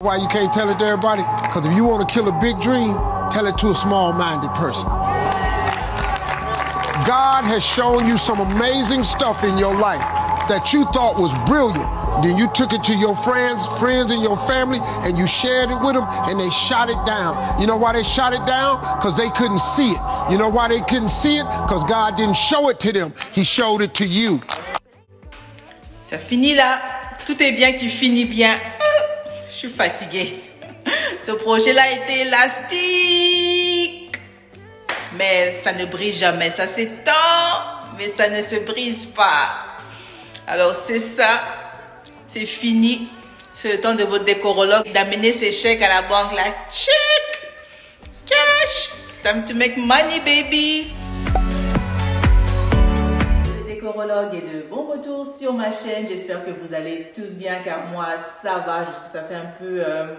Why you can't tell it to everybody? Because if you want to kill a big dream, tell it to a small-minded person. God has shown you some amazing stuff in your life that you thought was brilliant. Then you took it to your friends and your family, and you shared it with them, and they shot it down. You know why they shot it down? Because they couldn't see it. You know why they couldn't see it? Because God didn't show it to them. He showed it to you. Ça finit là. Tout est bien qui finit bien. Je suis fatiguée. Ce projet-là était élastique. Mais ça ne brise jamais. Ça s'étend, mais ça ne se brise pas. Alors c'est ça. C'est fini. C'est le temps de votre décorologue d'amener ses chèques à la banque. Là, check, cash. It's time to make money, baby. Le décorologue est de bon retour sur ma chaîne. J'espère que vous allez tous bien, car moi ça va. Je sais, ça fait un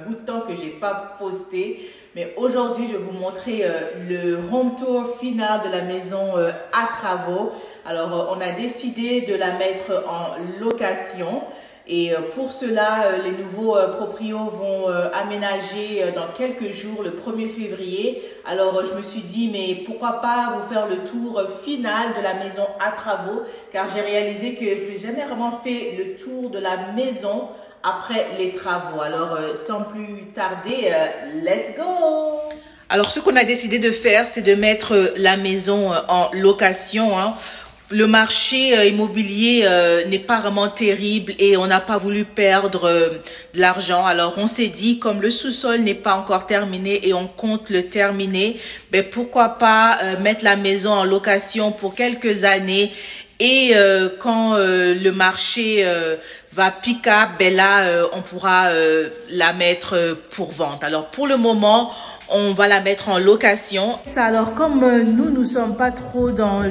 bout de temps que j'ai pas posté. Mais aujourd'hui, je vais vous montrer le home tour final de la maison à travaux. Alors, on a décidé de la mettre en location. Et pour cela, les nouveaux proprios vont aménager dans quelques jours, le 1er février. Alors, je me suis dit, mais pourquoi pas vous faire le tour final de la maison à travaux? Car j'ai réalisé que je n'ai jamais vraiment fait le tour de la maison après les travaux. Alors, sans plus tarder, let's go! Alors, ce qu'on a décidé de faire, c'est de mettre la maison en location, hein. Le marché immobilier n'est pas vraiment terrible et on n'a pas voulu perdre de l'argent. Alors on s'est dit, comme le sous-sol n'est pas encore terminé et on compte le terminer, ben pourquoi pas mettre la maison en location pour quelques années. Et quand le marché va pick-up, ben là on pourra la mettre pour vente. Alors pour le moment, on va la mettre en location. Ça, alors comme nous sommes pas trop dans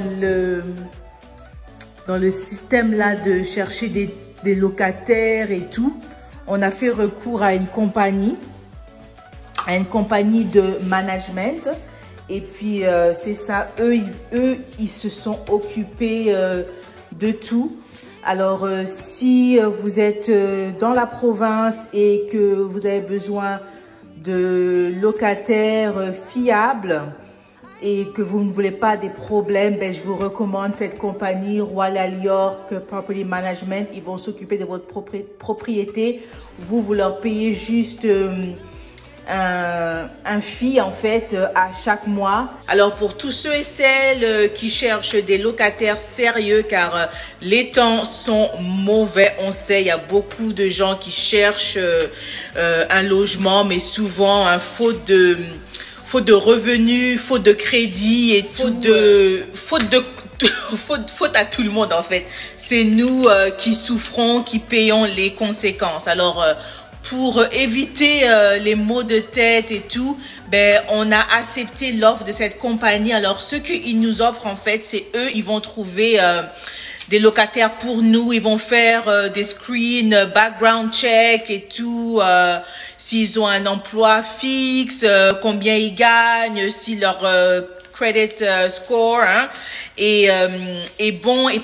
le système là de chercher des locataires et tout, on a fait recours à une compagnie de management. Et puis c'est ça, eux ils se sont occupés de tout. Alors si vous êtes dans la province et que vous avez besoin de locataires fiables et que vous ne voulez pas des problèmes, ben, je vous recommande cette compagnie Royal York Property Management. Ils vont s'occuper de votre propriété. Vous leur payez juste un fee en fait à chaque mois. Alors pour tous ceux et celles qui cherchent des locataires sérieux, car les temps sont mauvais, on sait, il y a beaucoup de gens qui cherchent un logement, mais souvent faute de revenus, faute de crédit et faute à tout le monde en fait. C'est nous qui souffrons, qui payons les conséquences. Alors pour éviter les maux de tête et tout, ben on a accepté l'offre de cette compagnie. Alors ce qu'ils nous offrent en fait, c'est eux, ils vont trouver des locataires pour nous. Ils vont faire des screens, background check et tout. S'ils ont un emploi fixe, combien ils gagnent, si leur credit score, hein, et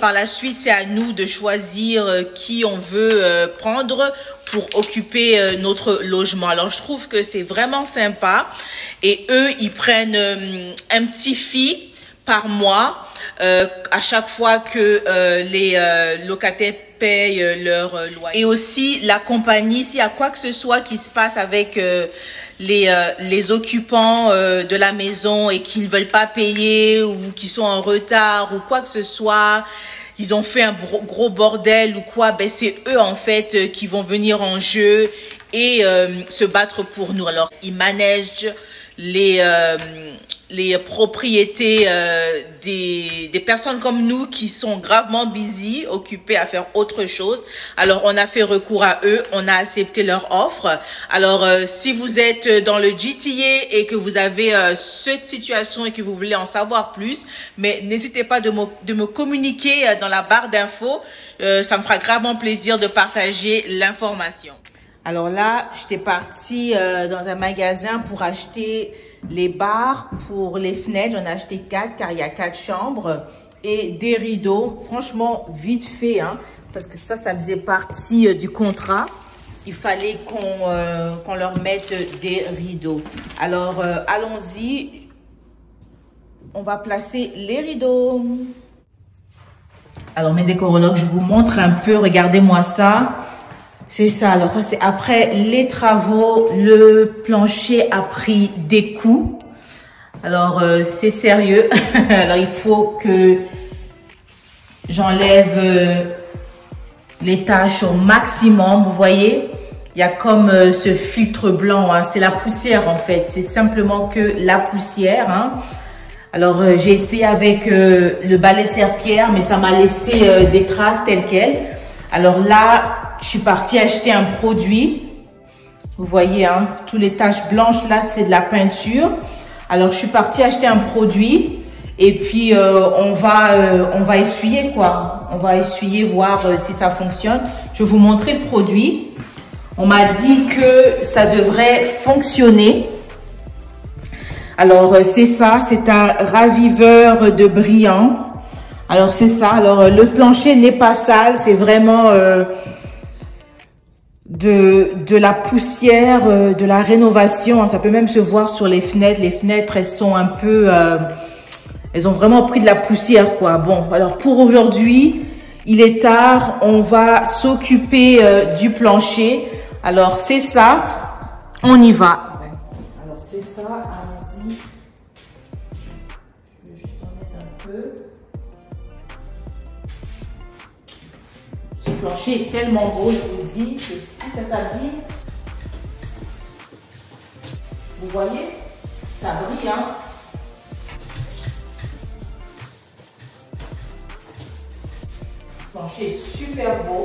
par la suite c'est à nous de choisir qui on veut prendre pour occuper notre logement. Alors je trouve que c'est vraiment sympa, et eux ils prennent un petit fee par mois à chaque fois que les locataires payent leur loyer. Et aussi la compagnie, s'il y a quoi que ce soit qui se passe avec les occupants de la maison et qui ne veulent pas payer ou qui sont en retard ou quoi que ce soit, ils ont fait un gros bordel ou quoi, ben c'est eux en fait qui vont venir en jeu et se battre pour nous. Alors ils managent les propriétés des personnes comme nous qui sont gravement busy, occupées à faire autre chose. Alors on a fait recours à eux, on a accepté leur offre. Alors si vous êtes dans le GTA et que vous avez cette situation et que vous voulez en savoir plus, mais n'hésitez pas de me communiquer dans la barre d'infos. Ça me fera gravement plaisir de partager l'information. Alors là, j'étais partie dans un magasin pour acheter les barres pour les fenêtres. J'en ai acheté 4 car il y a 4 chambres et des rideaux. Franchement, vite fait, hein, parce que ça faisait partie du contrat. il fallait qu'on leur mette des rideaux. Alors, allons-y. On va placer les rideaux. Alors, mes décorologues, je vous montre un peu. Regardez-moi ça. C'est ça. Alors, ça, c'est après les travaux. Le plancher a pris des coups. Alors, c'est sérieux. Alors, il faut que j'enlève les taches au maximum. Vous voyez, il y a comme ce filtre blanc. Hein. C'est la poussière, en fait. C'est simplement que la poussière. Hein. Alors, j'ai essayé avec le balai serpillère, mais ça m'a laissé des traces telles quelles. Alors là, je suis partie acheter un produit. Vous voyez, hein, toutes les taches blanches, là, c'est de la peinture. Alors, je suis partie acheter un produit. Et puis, on va essuyer, quoi. On va essuyer, voir si ça fonctionne. Je vais vous montrer le produit. On m'a dit que ça devrait fonctionner. Alors, c'est ça, c'est un raviveur de brillant. Alors, c'est ça. Alors, le plancher n'est pas sale, c'est vraiment de la poussière, de la rénovation. Ça peut même se voir sur les fenêtres. Les fenêtres, elles sont un peu... elles ont vraiment pris de la poussière, quoi. Bon, alors, pour aujourd'hui, il est tard. On va s'occuper du plancher. Alors, c'est ça. On y va. Alors, c'est ça. Allons-y. Je vais juste en mettre un peu. Ce plancher est tellement beau, je vous dis, que si ça s'abîme, vous voyez, ça brille, hein. Le plancher est super beau.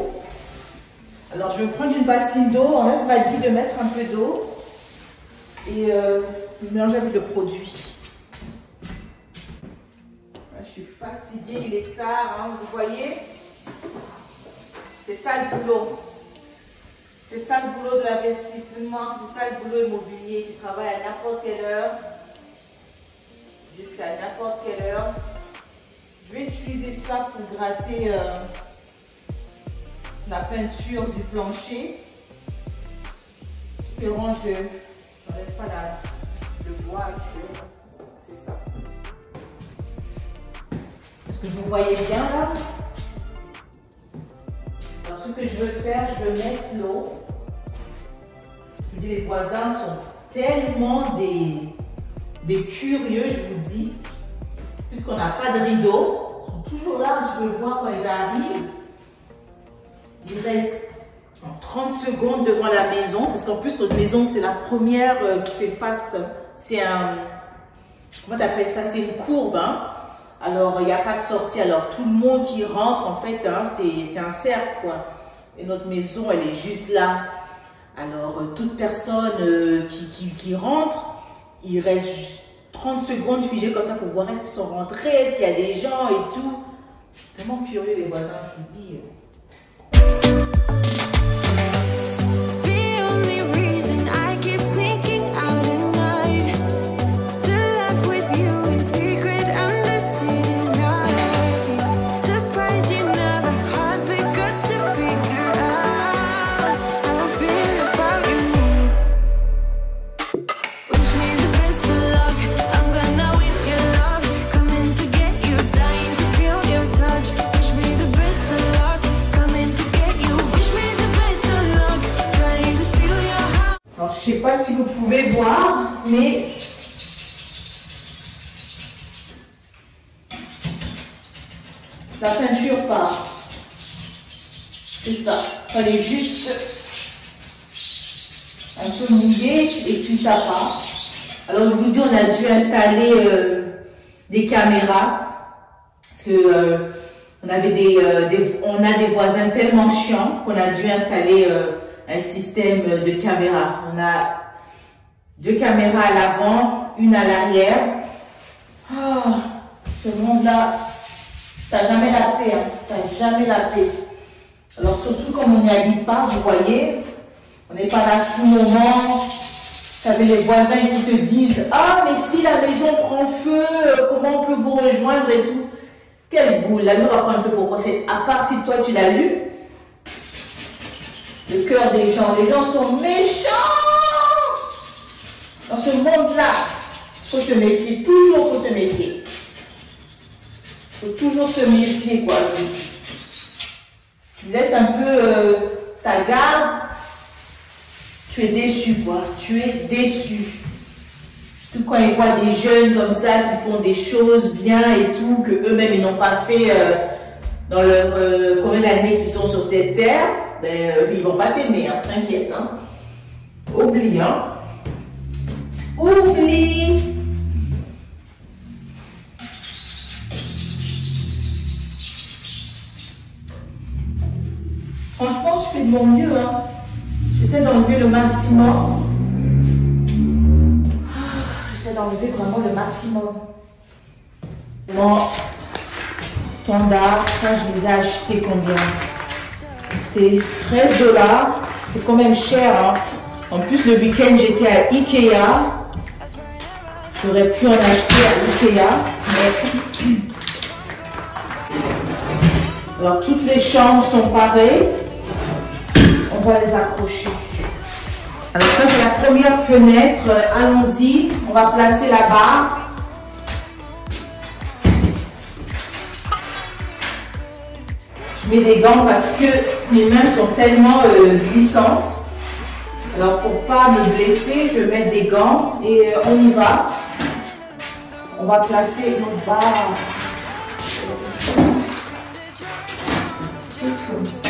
Alors, je vais prendre une bassine d'eau. On laisse m'a dit de mettre un peu d'eau et mélanger avec le produit. Là, je suis fatiguée, il est tard, hein, vous voyez. C'est ça le boulot. C'est ça le boulot de l'investissement, c'est ça le boulot immobilier. Tu travailles à n'importe quelle heure, jusqu'à n'importe quelle heure. Je vais utiliser ça pour gratter la peinture du plancher. Espérons que je n'enlève pas le bois actuel. C'est ça. Est-ce que vous voyez bien là? Alors, ce que je veux faire, je veux mettre l'eau. Je vous dis, les voisins sont tellement des curieux, je vous dis. Puisqu'on n'a pas de rideau, ils sont toujours là, tu peux le voir quand ils arrivent. Ils restent en 30 secondes devant la maison, parce qu'en plus, notre maison, c'est la première qui fait face. C'est un... Comment tu appelles ça? C'est une courbe, hein? Alors, il n'y a pas de sortie. Alors, tout le monde qui rentre, en fait, hein, c'est un cercle, quoi. Et notre maison, elle est juste là. Alors, toute personne qui rentre, il reste juste 30 secondes figées comme ça pour voir est-ce qu'ils sont rentrés, est-ce qu'il y a des gens et tout. Tellement curieux, les voisins, je vous dis. Je ne sais pas si vous pouvez voir, mais la peinture part. C'est ça. Il fallait juste un peu mouiller et puis ça part. Alors je vous dis, on a dû installer des caméras parce que on a des voisins tellement chiants qu'on a dû installer un système de caméras. On a 2 caméras à l'avant, une à l'arrière. Oh, ce monde-là, t'as jamais la paix, hein. T'as jamais la paix. Alors surtout comme on n'y habite pas, vous voyez, on n'est pas là tout le moment. Tu avais les voisins qui te disent « Ah, mais si la maison prend feu, comment on peut vous rejoindre et tout ?» Quelle boule, la maison va prendre feu pour quoi? À part si toi tu l'as lu. le cœur des gens. Les gens sont méchants. Dans ce monde-là, il faut se méfier. Toujours, il faut se méfier. Il faut toujours se méfier, quoi. Tu laisses un peu ta garde, tu es déçu, quoi. Tu es déçu. Surtout quand ils voient des jeunes comme ça qui font des choses bien et tout, que eux-mêmes ils n'ont pas fait dans leur combien d'années qu'ils sont sur cette terre, ben ils vont pas t'aimer, hein, t'inquiète. Hein. Oublie, hein. Oublie. Franchement, je fais de mon mieux. Hein. J'essaie d'enlever le maximum. J'essaie d'enlever vraiment le maximum. Bon, standard, ça je les ai achetés combien? C'était 13 $. C'est quand même cher. Hein. En plus, le week-end, j'étais à Ikea. J'aurais pu en acheter à Ikea. Mais... Alors, toutes les chambres sont pareilles. On va les accrocher. Alors ça c'est la première fenêtre. Allons-y. On va placer la barre. Je mets des gants parce que mes mains sont tellement glissantes. Alors pour pas me blesser, je vais mettre des gants et on y va. On va placer nos barres. Comme ça.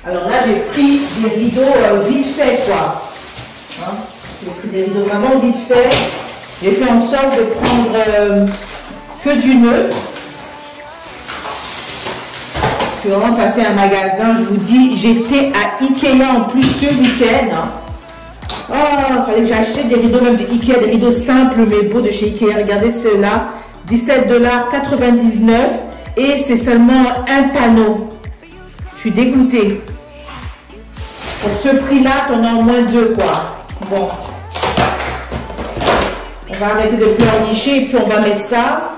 Alors là, j'ai pris des rideaux vite fait, quoi. Hein? J'ai pris des rideaux vraiment vite fait. J'ai fait en sorte de prendre que du neutre. Je suis vraiment passée à un magasin, je vous dis, j'étais à Ikea en plus ce week-end. Hein. Oh, il fallait que j'achète des rideaux, même de Ikea, des rideaux simples mais beaux de chez Ikea. Regardez ceux-là, 17 $, 99 et c'est seulement un panneau. Je suis dégoûtée. Pour ce prix-là, on a au moins deux, quoi. Bon. On va arrêter de pleurnicher et puis on va mettre ça.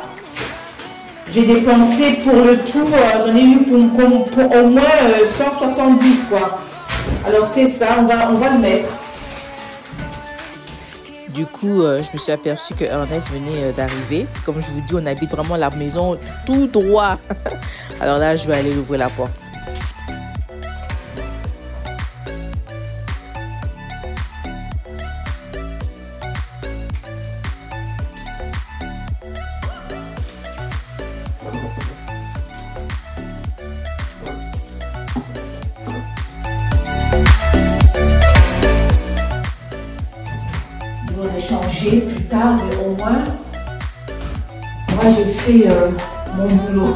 J'ai dépensé pour le tout, j'en ai eu pour au moins 170, quoi. Alors c'est ça, on va le mettre. Du coup, je me suis aperçue que Ernest venait d'arriver. Comme je vous dis, on habite vraiment la maison tout droit. Alors là, je vais aller ouvrir la porte. Changer plus tard, mais au moins, moi j'ai fait mon boulot.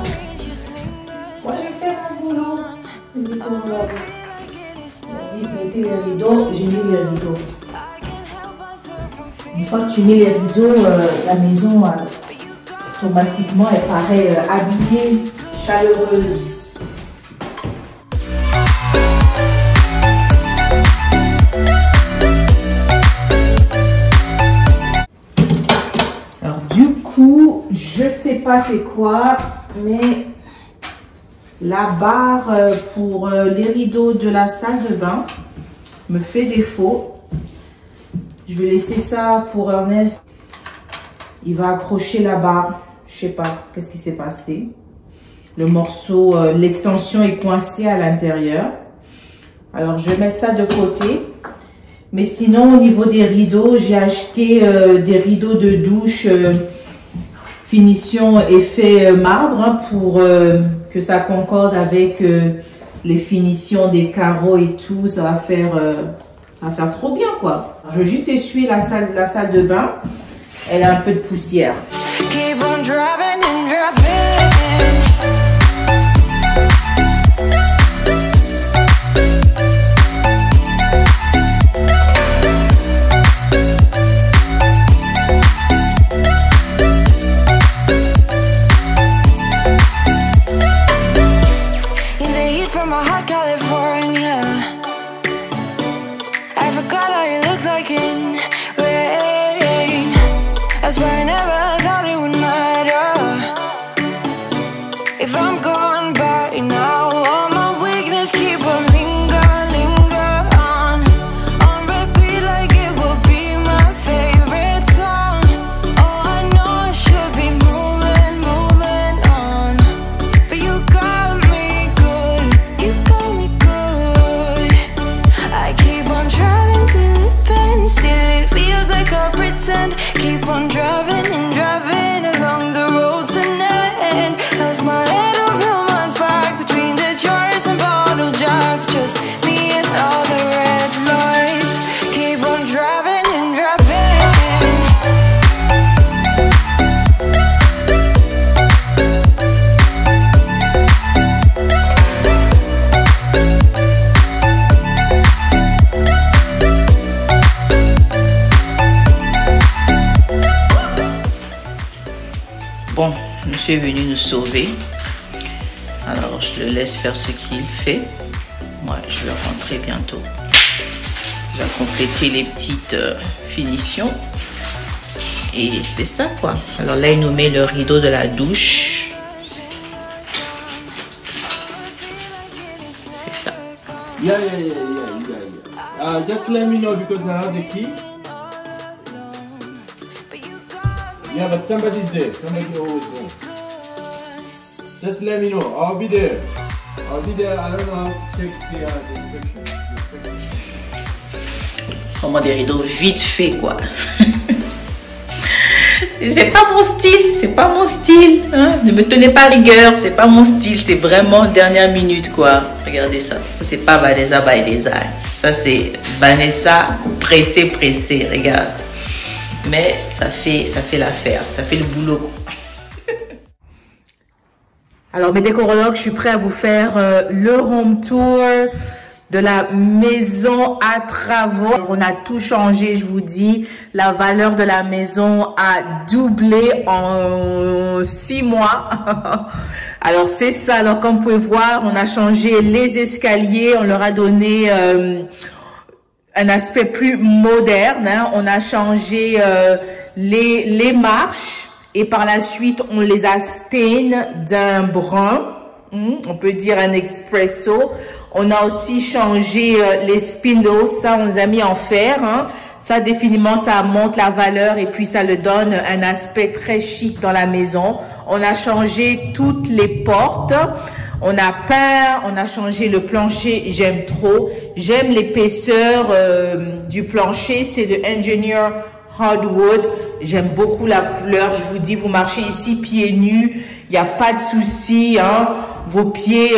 Moi j'ai fait mon boulot. Il dit mettez les rideaux, j'ai mis les rideaux. Une fois que tu mets les rideaux, la maison automatiquement elle paraît habillée, chaleureuse. Je sais pas c'est quoi, mais la barre pour les rideaux de la salle de bain me fait défaut. Je vais laisser ça pour Ernest. Il va accrocher la barre. Je sais pas qu'est-ce qui s'est passé. Le morceau, l'extension est coincée à l'intérieur. Alors je vais mettre ça de côté. Mais sinon au niveau des rideaux, j'ai acheté des rideaux de douche. Finition effet marbre hein, pour que ça concorde avec les finitions des carreaux et tout. Ça va faire trop bien quoi. Je vais juste essuyer la salle de bain. Elle a un peu de poussière. from a hot California. I forgot how you look like in rain. I swear I never thought it would matter if I'm gone by now. All my weakness keep on linger on repeat like it will be my favorite song. Oh, I know I should be moving on, but you got me good, you got me good. I keep on driving till it bends, still it feels like I pretend. Keep on driving and driving along the roads and never end. Lost my head over my back between the jars and bottle jack. Just me and all the red lights. Keep on driving and driving. Bon, monsieur est venu nous sauver. Alors, je le laisse faire ce qu'il fait. Moi, je vais rentrer bientôt. Je vais compléter les petites finitions. Et c'est ça, quoi. Alors là, il nous met le rideau de la douche. C'est ça. Yeah. Just let me know because I have the key. Yeah, but somebody's there. Somebody always there. Just let me know. I'll be there. I don't know how to check the inspection. Vraiment des rideaux vite fait, quoi. C'est pas mon style, c'est pas mon style. Hein? Ne me tenez pas rigueur, c'est pas mon style. C'est vraiment dernière minute, quoi. Regardez ça. Ça, c'est pas Vanessa by Design. Ça, c'est Vanessa pressé. Regarde. Mais ça fait l'affaire, ça fait le boulot. Alors mes décorologues, je suis prêt à vous faire le home tour de la maison à travaux. On a tout changé, je vous dis. La valeur de la maison a doublé en 6 mois. Alors c'est ça, alors comme vous pouvez voir, on a changé les escaliers, on leur a donné un aspect plus moderne, hein. On a changé les marches et par la suite on les a stain d'un brun, on peut dire un espresso. On a aussi changé les spindles, ça on les a mis en fer, hein. Ça définitivement ça monte la valeur et puis ça le donne un aspect très chic dans la maison. On a changé toutes les portes. On a peint, on a changé le plancher, j'aime trop. J'aime l'épaisseur du plancher, c'est de Engineer Hardwood. J'aime beaucoup la couleur, je vous dis, vous marchez ici pieds nus, il n'y a pas de souci, hein. Vos pieds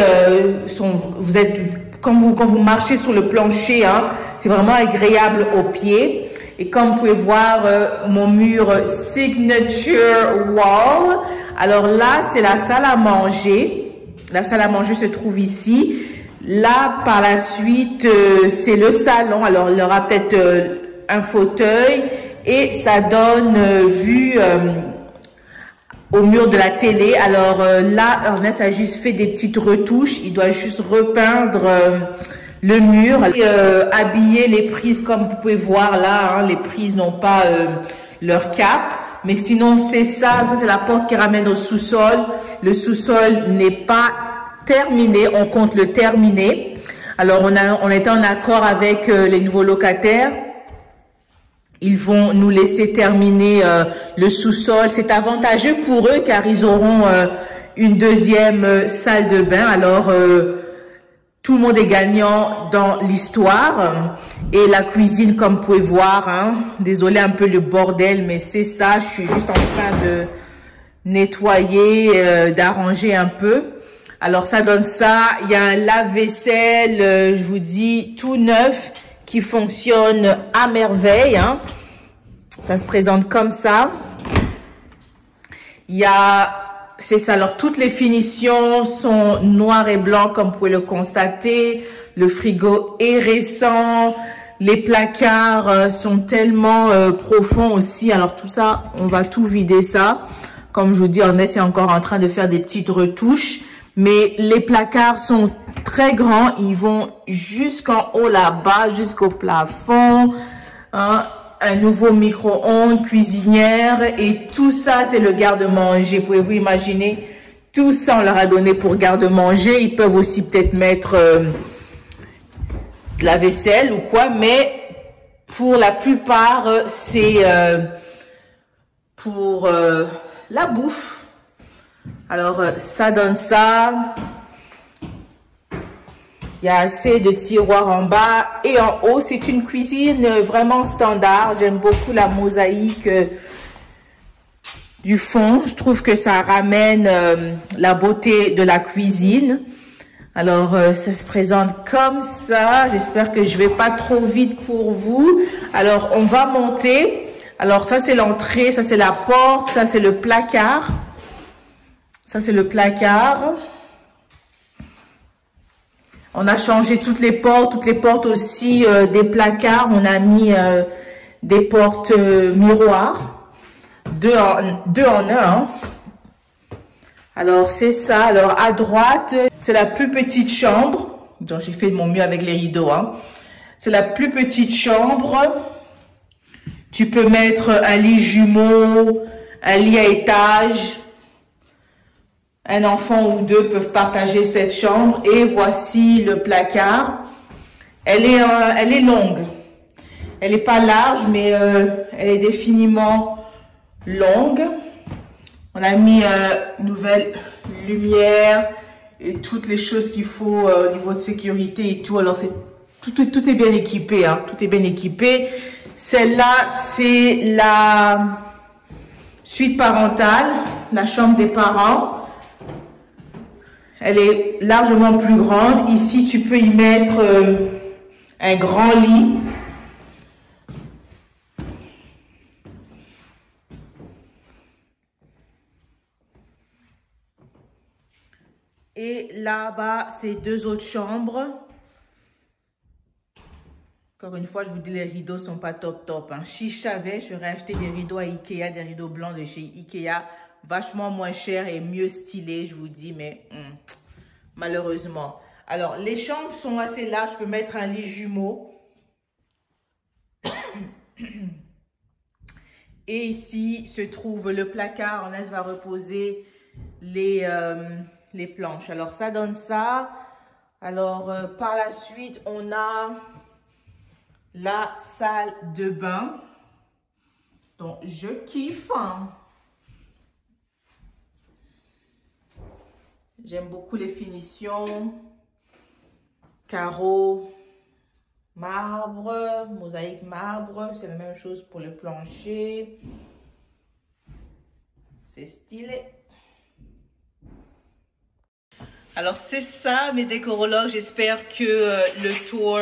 vous êtes, quand vous marchez sur le plancher, hein, c'est vraiment agréable aux pieds. Et comme vous pouvez voir, mon mur Signature Wall. Alors là, c'est la salle à manger. La salle à manger se trouve ici. Là, par la suite, c'est le salon. Alors, il y aura peut-être un fauteuil et ça donne vue au mur de la télé. Alors là, Ernest a juste fait des petites retouches. Il doit juste repeindre le mur. Et, habiller les prises, comme vous pouvez voir là, hein, les prises n'ont pas leur cap. Mais sinon, c'est ça. Ça, c'est la porte qui ramène au sous-sol. Le sous-sol n'est pas terminé. On compte le terminer. Alors, on était en accord avec les nouveaux locataires. Ils vont nous laisser terminer le sous-sol. C'est avantageux pour eux car ils auront une deuxième salle de bain. Alors, tout le monde est gagnant dans l'histoire. Et la cuisine, comme vous pouvez voir, hein, désolé un peu le bordel, mais c'est ça. Je suis juste en train de nettoyer, d'arranger un peu. Alors, ça donne ça. Il y a un lave-vaisselle, je vous dis, tout neuf, qui fonctionne à merveille, hein. Ça se présente comme ça. Il y a, c'est ça, alors toutes les finitions sont noires et blancs comme vous pouvez le constater. Le frigo est récent. Les placards sont tellement profonds aussi. Alors tout ça, on va tout vider ça. Comme je vous dis, Ernest est encore en train de faire des petites retouches. Mais les placards sont très grands. Ils vont jusqu'en haut là-bas, jusqu'au plafond. Hein. Un nouveau micro-ondes, cuisinière et tout ça, c'est le garde-manger. Pouvez-vous imaginer? Tout ça, on leur a donné pour garde-manger. Ils peuvent aussi peut-être mettre de la vaisselle ou quoi, mais pour la plupart, c'est pour la bouffe. Alors, ça donne ça. Il y a assez de tiroirs en bas et en haut. C'est une cuisine vraiment standard. J'aime beaucoup la mosaïque du fond. Je trouve que ça ramène la beauté de la cuisine. Alors, ça se présente comme ça. J'espère que je vais pas trop vite pour vous. Alors, on va monter. Alors, ça, c'est l'entrée. Ça, c'est la porte. Ça, c'est le placard. Ça, c'est le placard. On a changé toutes les portes aussi des placards. On a mis des portes miroirs, deux en un. Hein. Alors c'est ça. Alors à droite, c'est la plus petite chambre. Donc j'ai fait de mon mieux avec les rideaux. Hein. C'est la plus petite chambre. Tu peux mettre un lit jumeau, un lit à étage. Un enfant ou deux peuvent partager cette chambre. Et voici le placard. Elle est longue. Elle n'est pas large, mais elle est définitivement longue. On a mis une nouvelle lumière et toutes les choses qu'il faut au niveau de sécurité et tout. Alors, tout est bien équipé. Hein. Tout est bien équipé. Celle-là, c'est la suite parentale, la chambre des parents. Elle est largement plus grande. Ici, tu peux y mettre un grand lit. Et là-bas, c'est deux autres chambres. Encore une fois, je vous dis, les rideaux sont pas top. Hein. Si je savais, j'aurais acheté des rideaux à Ikea, des rideaux blancs de chez Ikea. Vachement moins cher et mieux stylé, je vous dis, mais malheureusement. Alors, les chambres sont assez larges. Je peux mettre un lit jumeau. Et ici se trouve le placard. On va reposer les planches. Alors, ça donne ça. Alors, par la suite, on a la salle de bain. Donc, je kiffe. Hein. J'aime beaucoup les finitions, carreaux, marbre, mosaïque marbre. C'est la même chose pour le plancher. C'est stylé. Alors, c'est ça, mes décorologues. J'espère que le tour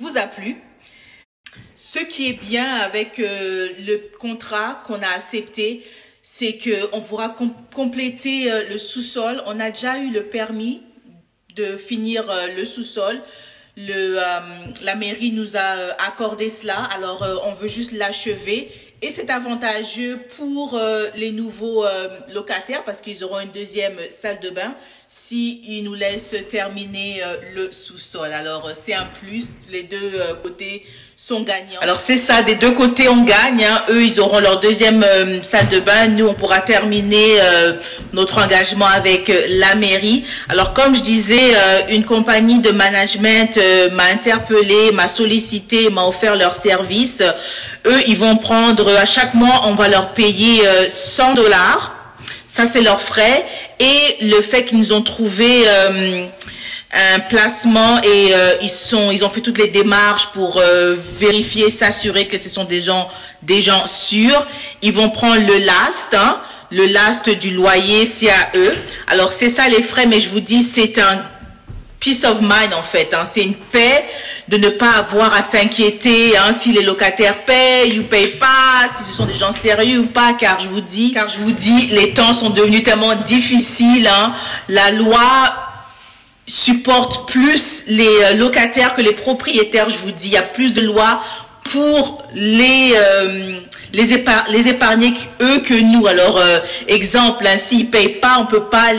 vous a plu. Ce qui est bien avec le contrat qu'on a accepté, c'est qu'on pourra compléter le sous-sol. On a déjà eu le permis de finir le sous-sol. La mairie nous a accordé cela. Alors, on veut juste l'achever. Et c'est avantageux pour les nouveaux locataires parce qu'ils auront une deuxième salle de bain s'ils nous laissent terminer le sous-sol. Alors, c'est un plus. Les deux côtés sont gagnants. Alors, c'est ça. Des deux côtés, on gagne. Hein. Eux, ils auront leur deuxième salle de bain. Nous, on pourra terminer notre engagement avec la mairie. Alors, comme je disais, une compagnie de management m'a interpellé, m'a sollicité, m'a offert leur service. Eux, ils vont prendre, à chaque mois, on va leur payer 100 $. Ça, c'est leurs frais. Et le fait qu'ils nous ont trouvé un placement et ils ont fait toutes les démarches pour vérifier, s'assurer que ce sont des gens sûrs. Ils vont prendre le last, hein, le last du loyer, c'est à eux. Alors, c'est ça les frais, mais je vous dis, c'est un peace of mind en fait, hein. C'est une paix de ne pas avoir à s'inquiéter hein, si les locataires payent ou payent pas, si ce sont des gens sérieux ou pas, car je vous dis, les temps sont devenus tellement difficiles. Hein. La loi supporte plus les locataires que les propriétaires. Je vous dis, il y a plus de lois pour les épargnés eux que nous. Alors exemple, hein, s'ils payent pas, on peut pas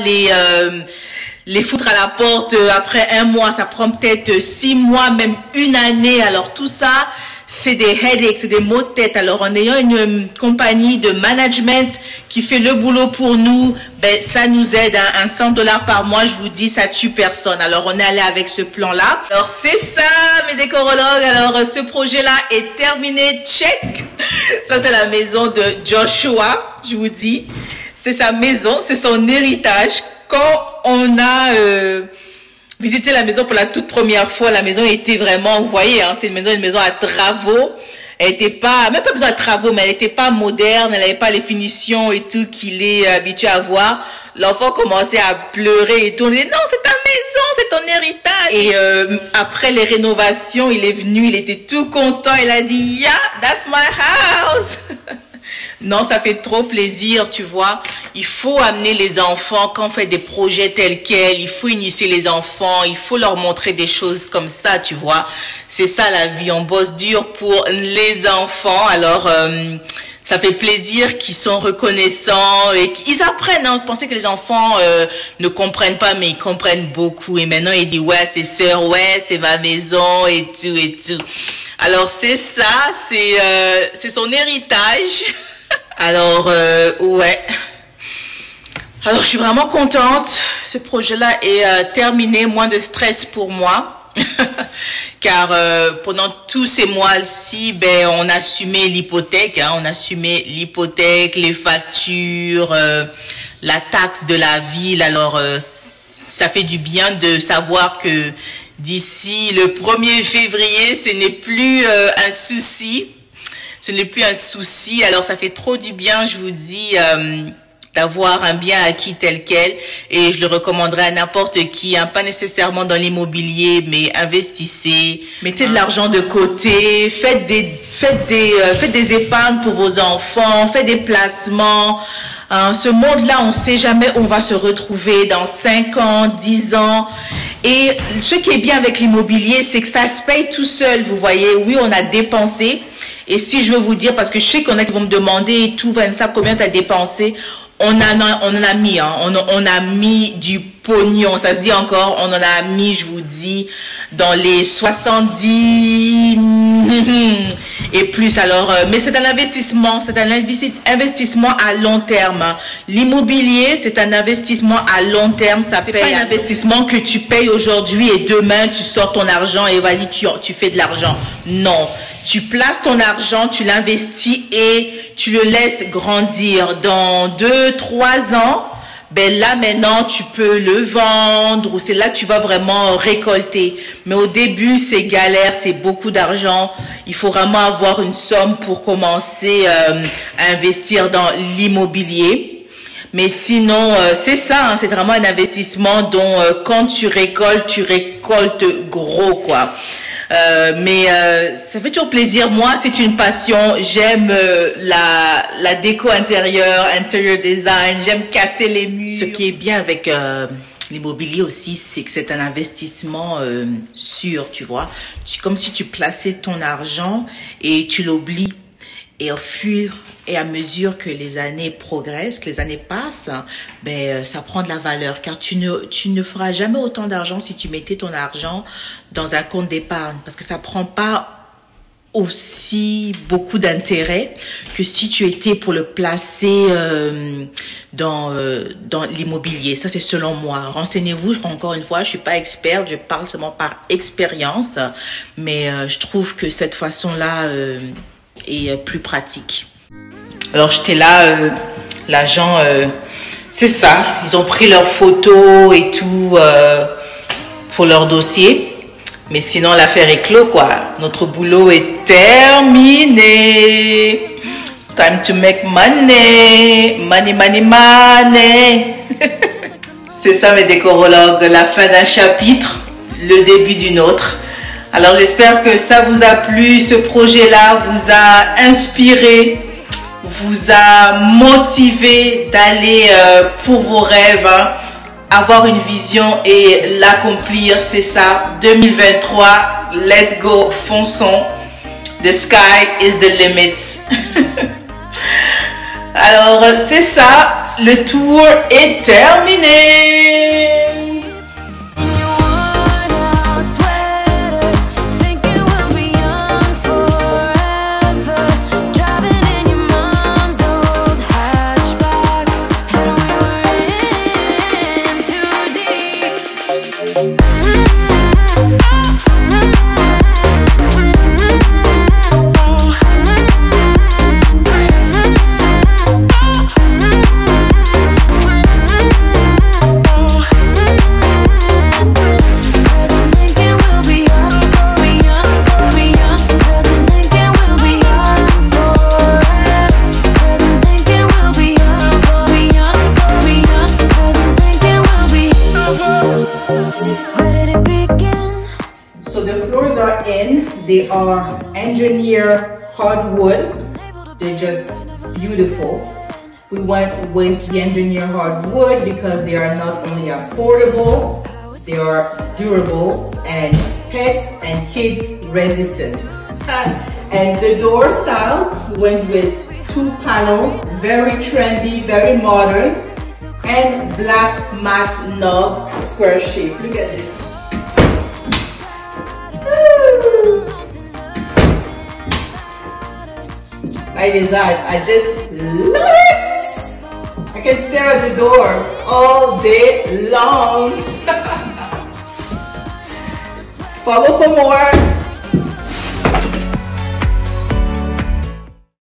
les foutre à la porte après 1 mois, ça prend peut-être 6 mois, même 1 année. Alors tout ça, c'est des headaches, c'est des maux de tête. Alors en ayant une compagnie de management qui fait le boulot pour nous, ben ça nous aide. Hein. 100 $ par mois, je vous dis, ça tue personne. Alors on est allé avec ce plan-là. Alors c'est ça, mes décorologues. Alors ce projet-là est terminé. Check. Ça c'est la maison de Joshua, je vous dis. C'est sa maison, c'est son héritage. Quand on a visité la maison pour la toute première fois, la maison était vraiment, vous voyez, hein, c'est une maison à travaux. Elle n'était pas, même pas besoin de travaux, mais elle n'était pas moderne, elle n'avait pas les finitions et tout qu'il est habitué à voir. L'enfant commençait à pleurer et tout. On dit, non, c'est ta maison, c'est ton héritage. Et après les rénovations, il est venu, il était tout content. Il a dit, yeah, that's my house. Non, ça fait trop plaisir, tu vois. Il faut amener les enfants quand on fait des projets tels quels. Il faut initier les enfants. Il faut leur montrer des choses comme ça, tu vois. C'est ça la vie. On bosse dur pour les enfants. Alors, ça fait plaisir qu'ils sont reconnaissants et qu'ils apprennent. Hein. Je pensais que les enfants ne comprennent pas, mais ils comprennent beaucoup. Et maintenant, ils disent, ouais, c'est sœur, ouais, c'est ma maison et tout et tout. Alors, c'est ça, c'est son héritage. Alors, ouais. Alors, je suis vraiment contente. Ce projet-là est terminé. Moins de stress pour moi. Car pendant tous ces mois-ci, ben, on assumait l'hypothèque. Hein, on assumait l'hypothèque, les factures, la taxe de la ville. Alors, ça fait du bien de savoir que d'ici le 1er février, ce n'est plus un souci. Ce n'est plus un souci. Alors, ça fait trop du bien, je vous dis, d'avoir un bien acquis tel quel. Et je le recommanderais à n'importe qui, hein, pas nécessairement dans l'immobilier, mais investissez. Mettez de l'argent de côté, faites des épargnes pour vos enfants, faites des placements. Ce monde-là, on ne sait jamais où on va se retrouver dans 5 ans, 10 ans. Et ce qui est bien avec l'immobilier, c'est que ça se paye tout seul, vous voyez. Oui, on a dépensé. Et si je veux vous dire, parce que je sais qu'on a qui vont me demander, tout Vanessa, combien tu as dépensé? On en a mis, hein, on a mis du pognon, ça se dit encore, on en a mis, je vous dis, dans les 70 et plus. Alors, mais c'est un investissement à long terme. L'immobilier, c'est un investissement à long terme, ça paye. C'est pas un investissement que tu payes aujourd'hui et demain tu sors ton argent et vas-y, tu fais de l'argent. Non, tu places ton argent, tu l'investis et tu le laisses grandir. Dans 2-3 ans, ben là maintenant tu peux le vendre ou c'est là que tu vas vraiment récolter. Mais au début c'est galère, c'est beaucoup d'argent. Il faut vraiment avoir une somme pour commencer à investir dans l'immobilier. Mais sinon c'est ça, hein, c'est vraiment un investissement dont quand tu récoltes gros quoi. Mais ça fait toujours plaisir. Moi, c'est une passion. J'aime la déco intérieure, interior design. J'aime casser les murs. Ce qui est bien avec l'immobilier aussi, c'est que c'est un investissement sûr, tu vois. Comme si tu plaçais ton argent et tu l'oublies. Et au fur et à mesure que les années progressent, que les années passent, ben ça prend de la valeur. Car tu ne feras jamais autant d'argent si tu mettais ton argent dans un compte d'épargne. Parce que ça prend pas aussi beaucoup d'intérêt que si tu étais pour le placer dans l'immobilier. Ça, c'est selon moi. Renseignez-vous. Encore une fois, je suis pas experte. Je parle seulement par expérience. Mais je trouve que cette façon-là est plus pratique. Alors j'étais là, l'agent, c'est ça, ils ont pris leurs photos et tout pour leur dossier, mais sinon l'affaire est clos quoi, notre boulot est terminé, time to make money, money, money, money. C'est ça mes décorologues, la fin d'un chapitre, le début d'une autre. Alors j'espère que ça vous a plu, ce projet-là vous a inspiré, vous a motivé d'aller pour vos rêves, hein, avoir une vision et l'accomplir, c'est ça, 2023, let's go, fonçons, the sky is the limit. Alors c'est ça, le tour est terminé. They are engineered hardwood. They're just beautiful. We went with the engineered hardwood because they are not only affordable, they are durable and pet and kids resistant. And the door style went with 2-panel, very trendy, very modern, and black matte knob square shape. Look at this. I design. I just love it. I can stare at the door all day long. Follow for more.